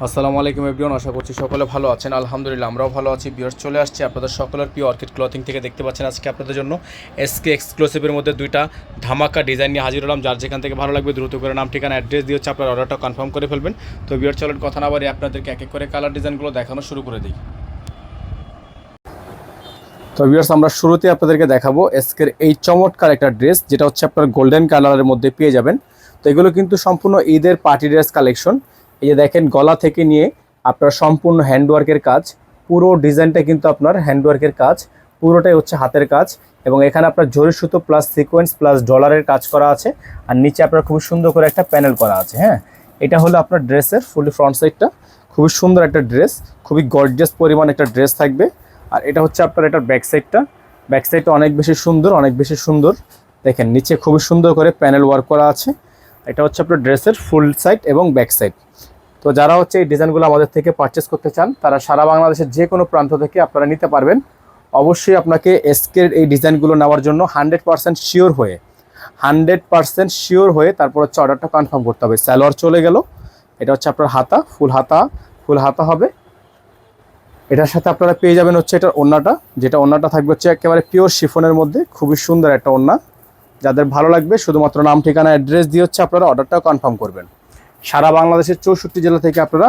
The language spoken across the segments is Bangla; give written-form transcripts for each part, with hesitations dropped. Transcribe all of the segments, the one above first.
আসসালামু আলাইকুম এভরিওয়ান, আশা করছি সকলে ভালো আছেন। আলহামদুলিল্লাহ আমরাও ভালো আছি। ভিউয়ার্স, চলে আসছে আপনাদের সকলের প্রিয় অর্কিড ক্লথিং থেকে। দেখতে পাচ্ছেন আজকে আপনাদের জন্য এসকে এক্সক্লুসিভের মধ্যে দুইটা ধামাকা ডিজাইন নিয়ে হাজির হলাম। যার যেখান থেকে ভালো লাগবে দ্রুত করে নাম ঠিকানা অ্যাড্রেস দিয়ে হচ্ছে আপনার অর্ডারটা কনফার্ম করে ফেলবেন। তো ভিউয়ার্স, চলেন কথা না বাড়িয়ে আপনাদেরকে এক এক করে কালার ডিজাইনগুলো দেখানো শুরু করে দিই। তো ভিউয়ার্স, আমরা শুরুতে আপনাদেরকে দেখাবো এসকের এই চমৎকার একটা ড্রেস, যেটা হচ্ছে আপনার গোল্ডেন কালারের মধ্যে পেয়ে যাবেন। তো এগুলো কিন্তু সম্পূর্ণ ঈদের পার্টি ড্রেস কালেকশন। এই যে দেখেন, গলা থেকে নিয়ে আপনার সম্পূর্ণ হ্যান্ডওয়ার্কের কাজ, পুরো ডিজাইনটা কিন্তু আপনার হ্যান্ডওয়ার্কের কাজ, পুরোটাই হচ্ছে হাতের কাজ। এবং এখানে আপনার জরি সুতো প্লাস সিকোয়েন্স প্লাস ডলারের কাজ করা আছে। আর নিচে আপনার খুবই সুন্দর করে একটা প্যানেল করা আছে। হ্যাঁ, এটা হলো আপনার ড্রেসের ফুলি ফ্রন্ট সাইডটা। খুবই সুন্দর একটা ড্রেস, খুবই গর্জিয়াস পরিমাণ একটা ড্রেস থাকবে। আর এটা হচ্ছে আপনার এটার ব্যাক সাইডটা অনেক বেশি সুন্দর, অনেক বেশি সুন্দর। দেখেন, নিচে খুবই সুন্দর করে প্যানেল ওয়ার্ক করা আছে। এটা হচ্ছে আপনার ড্রেসের ফুল সাইড এবং ব্যাক সাইড। তো যারা হচ্ছে এই ডিজাইনগুলো আমাদের থেকে পারচেস করতে চান, তারা সারা বাংলাদেশের যে কোনো প্রান্ত থেকে আপনারা নিতে পারবেন। অবশ্যই আপনাকে এসকের এই ডিজাইনগুলো নেওয়ার জন্য 100% শিওর হয়ে তারপর হচ্ছে অর্ডারটা কনফার্ম করতে হবে। সালোয়ার চলে গেল, এটা হচ্ছে আপনার হাতা, ফুল হাতা হবে। এটার সাথে আপনারা পেয়ে যাবেন হচ্ছে এটার ওড়নাটা, যেটা ওড়নাটা থাকবে হচ্ছে একেবারে পিওর শিফনের মধ্যে, খুবই সুন্দর একটা ওড়না। যাদের ভালো লাগবে শুধুমাত্র নাম ঠিকানা অ্যাড্রেস দিয়ে হচ্ছে আপনারা অর্ডারটা কনফার্ম করবেন। সারা বাংলাদেশের 64 জেলা থেকে আপনারা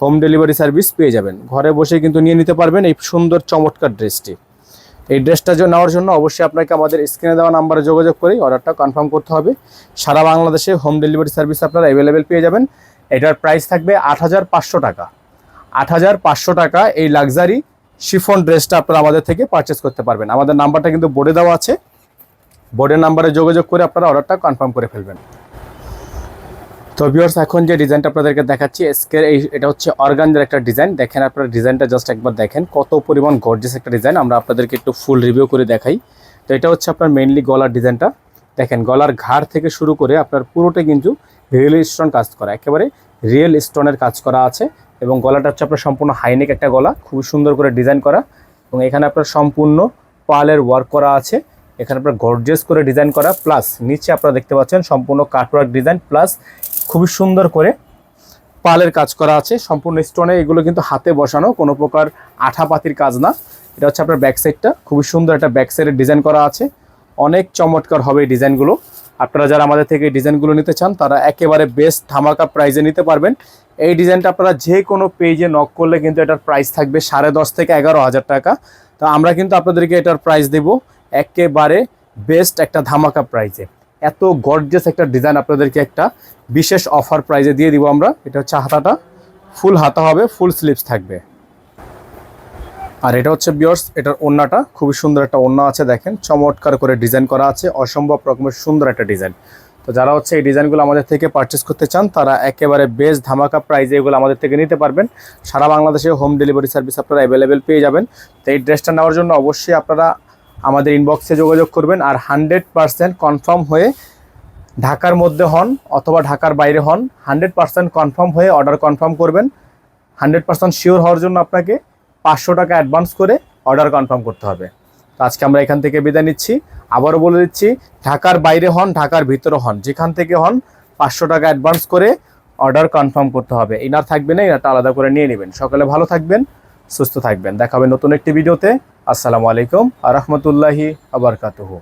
হোম ডেলিভারি সার্ভিস পেয়ে যাবেন। ঘরে বসে কিন্তু নিয়ে নিতে পারবেন এই সুন্দর চমৎকার ড্রেসটি। এই ড্রেসটা নেওয়ার জন্য অবশ্যই আপনাকে আমাদের স্ক্রিনে দেওয়া নাম্বারে যোগাযোগ করেই অর্ডারটা কনফার্ম করতে হবে। সারা বাংলাদেশে হোম ডেলিভারি সার্ভিস আপনারা অ্যাভেলেবেল পেয়ে যাবেন। এটার প্রাইস থাকবে 8,500 টাকা। 8,500 টাকা এই লাক্সারি শিফন ড্রেসটা আপনারা আমাদের থেকে পারচেস করতে পারবেন। আমাদের নাম্বারটা কিন্তু বোর্ডে দেওয়া আছে, বোর্ডের নাম্বারে যোগাযোগ করে আপনারা অর্ডারটা কনফার্ম করে ফেলবেন। তো ভিউয়ার্স, এখন যে ডিজাইনটা আপনাদেরকে দেখাচ্ছি এসকের এটা হচ্ছে অর্গানজার একটা ডিজাইন। দেখেন আপনারা ডিজাইনটা জাস্ট একবার দেখেন, কত পরিমাণ গর্জিয়াস একটা ডিজাইন। আমরা আপনাদেরকে একটু ফুল রিভিউ করে দেখাই। তো এটা হচ্ছে আপনার মেইনলি গলার ডিজাইনটা। দেখেন, গলার ঘাড় থেকে শুরু করে আপনার পুরোটাই কিন্তু রিয়েল স্টোন কাজ করা, একেবারে রিয়েল স্টোনের কাজ করা আছে। এবং গলাটা হচ্ছে আপনার সম্পূর্ণ হাইনেক একটা গলা, খুবই সুন্দর করে ডিজাইন করা। এবং এখানে আপনার সম্পূর্ণ পার্লের ওয়ার্ক করা আছে। এখানে আপনার গর্জিয়াস করে ডিজাইন করা, প্লাস নিচে আপনারা দেখতে পাচ্ছেন সম্পূর্ণ কাটওয়ার্ক ডিজাইন, প্লাস খুবই সুন্দর করে পার্লের কাজ করা আছে সম্পূর্ণ স্টোনে। এগুলো কিন্তু হাতে বসানো, কোনো প্রকার আঠাপাতির কাজ না। এটা হচ্ছে আপনার ব্যাক সাইডটা, খুবই সুন্দর একটা ব্যাক সাইডের ডিজাইন করা আছে। অনেক চমৎকার হবে এই ডিজাইনগুলো। আপনারা যারা আমাদের থেকে এই ডিজাইনগুলো নিতে চান, তারা একেবারে বেস্ট ধামাকা প্রাইজে নিতে পারবেন। এই ডিজাইনটা আপনারা যে কোনো পেজে নক করলে কিন্তু এটার প্রাইস থাকবে 10,500 থেকে 11,000 টাকা। তো আমরা কিন্তু আপনাদেরকে এটার প্রাইস দেব একেবারে বেস্ট একটা ধামাকা প্রাইজে। এত গর্জিয়াস একটা ডিজাইন আপনাদেরকে একটা বিশেষ অফার প্রাইজে দিয়ে দিব আমরা। এটা হচ্ছে হাতাটা, ফুল হাতা হবে, ফুল স্লিভস থাকবে। আর এটা হচ্ছে ভিউয়ার্স, এটার ওড়নাটা খুবই সুন্দর একটা ওড়না আছে। দেখেন, চমৎকার করে ডিজাইন করা আছে, অসম্ভব রকমের সুন্দর একটা ডিজাইন। তো যারা হচ্ছে এই ডিজাইনগুলো আমাদের থেকে পারচেস করতে চান, তারা একেবারে বেস্ট ধামাকা প্রাইজে এগুলো আমাদের থেকে নিতে পারবেন। সারা বাংলাদেশে হোম ডেলিভারি সার্ভিস আপনারা অ্যাভেলেবেল পেয়ে যাবেন। তো এই ড্রেসটা নেওয়ার জন্য অবশ্যই আপনারা আমাদের ইনবক্সে যোগাযোগ করবেন। আর 100% কনফার্ম হয়ে ঢাকার মধ্যে হন অথবা ঢাকার বাইরে হন, 100% কনফার্ম হয়ে অর্ডার কনফার্ম করবেন। 100% শিওর হওয়ার জন্য আপনাকে 500 টাকা অ্যাডভান্স করে অর্ডার কনফার্ম করতে হবে। তো আজকে আমরা এখান থেকে বিদায় নিচ্ছি। আবারও বলে দিচ্ছি, ঢাকার বাইরে হন, ঢাকার ভিতরে হন, যেখান থেকে হন 500 টাকা অ্যাডভান্স করে অর্ডার কনফার্ম করতে হবে। ইনার থাকবে না, ইনারটা আলাদা করে নিয়ে নেবেন। সকলে ভালো থাকবেন, সুস্থ থাকবেন। দেখা হবে নতুন একটি ভিডিওতে। আসসালামু আলাইকুম ওয়া রাহমাতুল্লাহি ওয়া বারাকাতুহু।